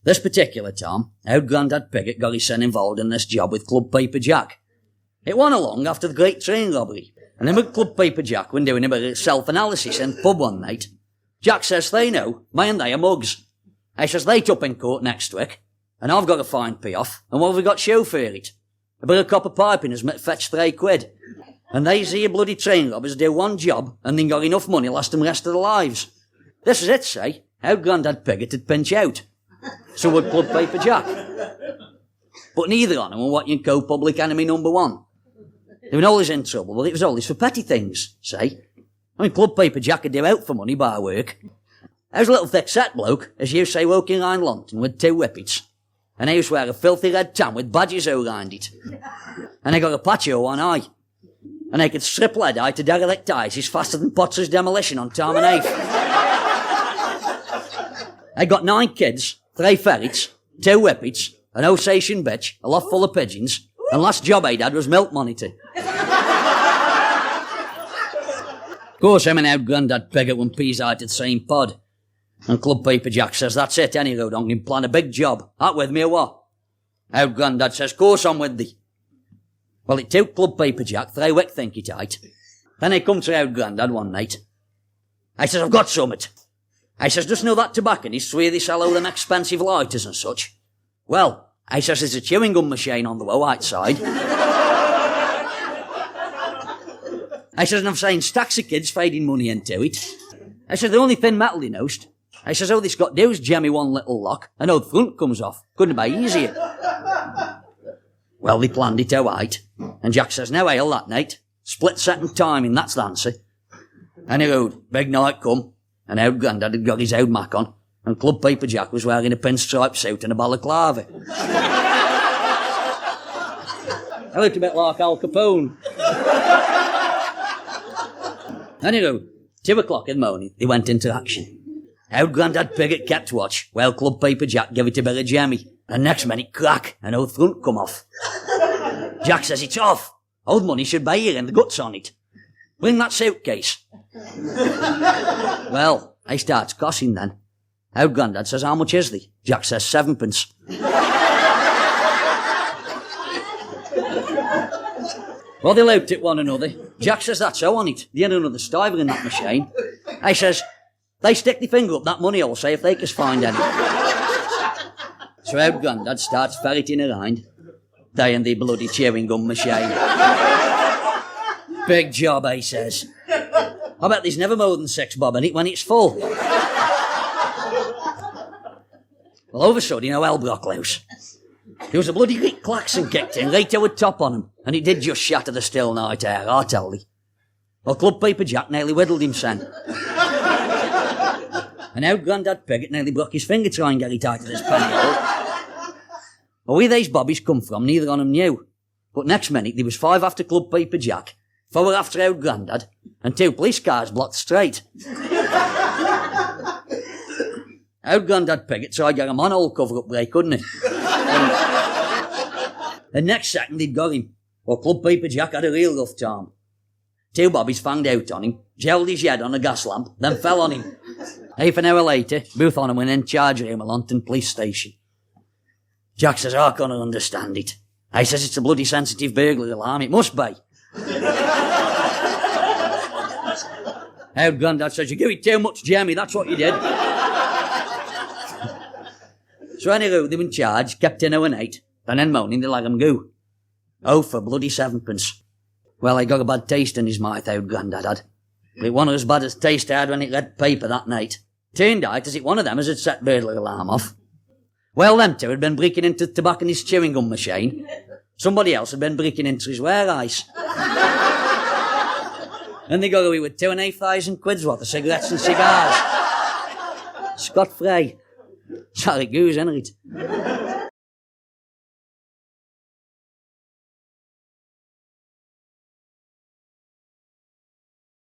This particular time, Owd Grandad Piggott got his son involved in this job with Club Paper Jack. It went along after the great train robbery, and him with Club Paper Jack when doing a bit of self-analysis in the pub one night. Jack says they know, me and they are mugs. I says they up in court next week, and I've got a fine pay-off, and what have we got show for it? A bit of copper piping has fetched £3. And these here bloody train robbers do one job, and then got enough money to last them rest of their lives. This is it, say, Owd Grandad Piggott would pinch out. So would Club Paper Jack. But neither on them were what you'd call public enemy number one. They were always in trouble, but it was always for petty things, say. I mean, Club Paper Jack would do out for money by work. I was a little thick-set bloke, as you say, walking around London with 2 whippets. And he used to wear a filthy red tam with badges around it. And he got a patch over one eye. And he could strip lead eye to derelict eyes as faster than Potteries Demolition on Time and Eighth. I got 9 kids, 3 ferrets, 2 whippets, an Osation bitch, a loft full of pigeons, and last job I'd had was milk monitor. Of course, him and Owd Grandad Piggott went peas out at the same pod. And Club Paper Jack says, that's it, any road on him, plan a big job. That with me or what? Owd Grandad says, course I'm with thee. Well, it took Club Paper Jack 3 weeks think it out. Then I come to Owd Grandad one night. I says, I've got summit. I says, just know that tobacconist where they sell all them expensive lighters and such. Well, I says, there's a chewing gum machine on the outside. I says, and I've seen stacks of kids fading money into it. I says, the only thin metal he knows. I says, all this got to do is jemmy one little lock, and all the front comes off. Couldn't be easier. Well, they planned it out, and Jack says, now ale that night. Split second timing, that's the answer. And he rode, big night come, and Owd Grandad had got his Owd Mac on, and Club Paper Jack was wearing a pinstripe suit and a balaclava. I looked a bit like Al Capone. Anyway, 2 o'clock in the morning, they went into action. Owd Grandad Piggott kept watch, while Club Paper Jack gave it a bit of jammy. And next minute, crack, and old front come off. Jack says, it's off. Old money should be here and the guts on it. Bring that suitcase. Well, I starts cossing then. Owd Grandad says, how much is thee? Jack says, 7p. Well, they looked at one another. Jack says, that's so on it. They had another stiver in that machine. I says, they stick their finger up that money hole, say if they can find any. So Owd Grandad starts ferreting around. They and the bloody chewing gum machine. Big job, he says. I bet there's never more than 6 bob in it when it's full. Well, all of a sudden, hell broke loose. There was a bloody great klaxon kicked in, right over top on him, and it did just shatter the still night air, I tell thee. Well, Club Paper Jack nearly whittled him, son. And Owd Grandad Piggott nearly broke his finger trying to get it out of this penhole. Well, where these bobbies come from, neither on them knew. But next minute, there was 5 after Club Paper Jack, 4 after Owd Grandad, and 2 police cars blocked straight. Owd Grandad Piggott tried to get a manhole cover up there, couldn't he? And next second, they'd got him. Well, Club Paper Jack had a real rough time. 2 bobbies fanged out on him, gelled his head on a gas lamp, then fell on him. Half an hour later, both on him went in charge of him at London police station. Jack says, I can't understand it. I says, it's a bloody sensitive burglar alarm, it must be. Owd Grandad says, you give it too much jammy, that's what you did. So anyway, they were in charge, kept in overnight, and then morning they let him go. Oh, for bloody 7p. Well, he got a bad taste in his mouth, Owd Grandad had. But it wasn't as bad as taste I had when it read paper that night. Turned out as it one of them as had set burglar alarm off. Well, them 2 had been breaking into the tobacconist's chewing gum machine. Somebody else had been breaking into his warehouse. And they got away with 2,500 quid's worth of cigarettes and cigars. Scot-free. That's how it goes, isn't it?